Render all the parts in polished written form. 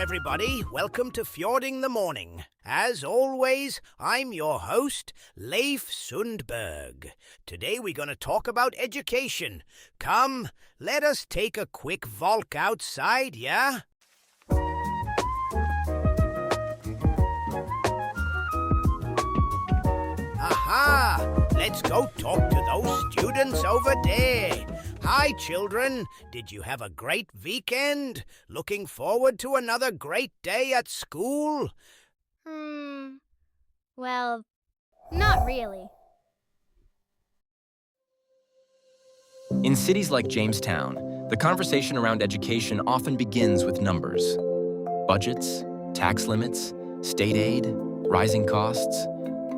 everybody. Welcome to Fjording the Morning. As always, I'm your host, Leif Sundberg. Today we're going to talk about education. Come, let us take a quick walk outside, yeah? Aha! Let's go talk to those students over there. Hi, children. Did you have a great weekend? Looking forward to another great day at school? Well, not really. In cities like Jamestown, the conversation around education often begins with numbers. Budgets, tax limits, state aid, rising costs.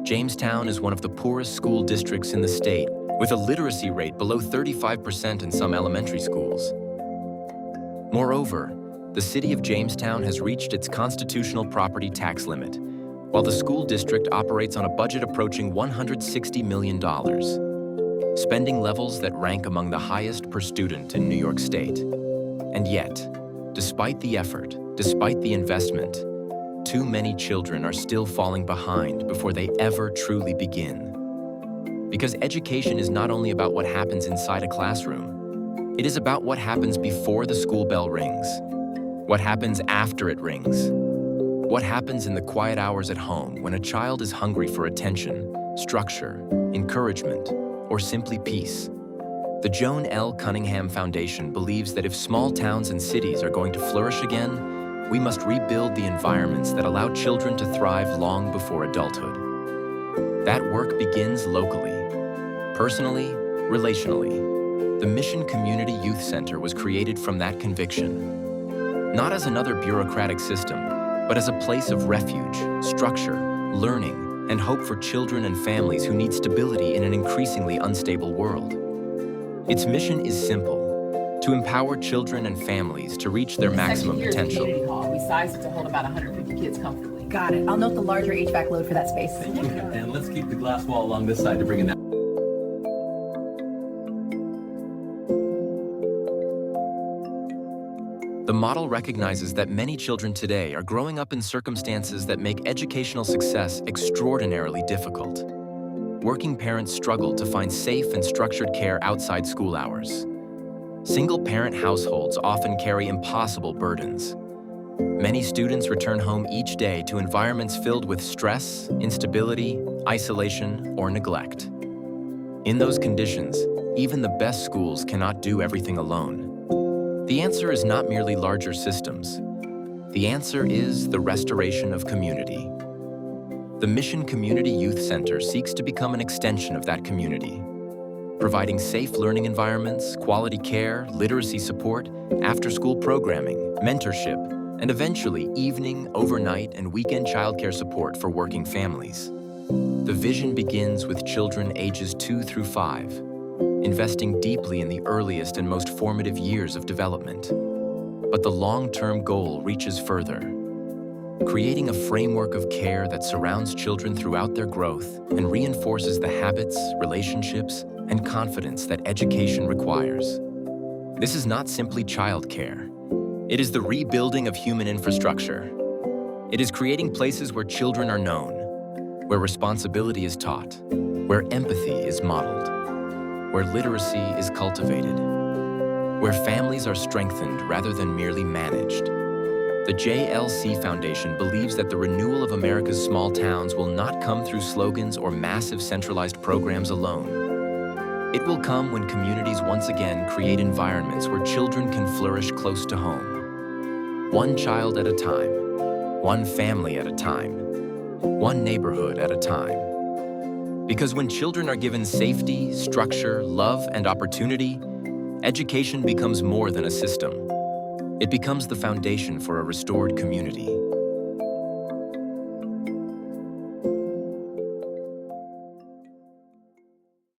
Jamestown is one of the poorest school districts in the state, with a literacy rate below 35% in some elementary schools. Moreover, the city of Jamestown has reached its constitutional property tax limit, while the school district operates on a budget approaching $160 million, spending levels that rank among the highest per student in New York State. And yet, despite the effort, despite the investment, too many children are still falling behind before they ever truly begin. Because education is not only about what happens inside a classroom, it is about what happens before the school bell rings, what happens after it rings, what happens in the quiet hours at home when a child is hungry for attention, structure, encouragement, or simply peace. The Joan L. Cunningham Foundation believes that if small towns and cities are going to flourish again, we must rebuild the environments that allow children to thrive long before adulthood. That work begins locally, personally, relationally. The Mission Community Youth Center was created from that conviction. Not as another bureaucratic system, but as a place of refuge, structure, learning, and hope for children and families who need stability in an increasingly unstable world. Its mission is simple: to empower children and families to reach their maximum potential. We sized it to hold about 150 kids comfortably. Got it. I'll note the larger HVAC load for that space. And let's keep the glass wall along this side to bring it down. The model recognizes that many children today are growing up in circumstances that make educational success extraordinarily difficult. Working parents struggle to find safe and structured care outside school hours. Single-parent households often carry impossible burdens. Many students return home each day to environments filled with stress, instability, isolation, or neglect. In those conditions, even the best schools cannot do everything alone. The answer is not merely larger systems. The answer is the restoration of community. The Mission Community Youth Center seeks to become an extension of that community, providing safe learning environments, quality care, literacy support, after-school programming, mentorship, and eventually evening, overnight, and weekend childcare support for working families. The vision begins with children ages 2 through 5, investing deeply in the earliest and most formative years of development. But the long-term goal reaches further, creating a framework of care that surrounds children throughout their growth and reinforces the habits, relationships, and confidence that education requires. This is not simply childcare. It is the rebuilding of human infrastructure. It is creating places where children are known, where responsibility is taught, where empathy is modeled, where literacy is cultivated, where families are strengthened rather than merely managed. The JLC Foundation believes that the renewal of America's small towns will not come through slogans or massive centralized programs alone. It will come when communities once again create environments where children can flourish close to home. One child at a time, one family at a time, one neighborhood at a time. Because when children are given safety, structure, love, and opportunity, education becomes more than a system. It becomes the foundation for a restored community.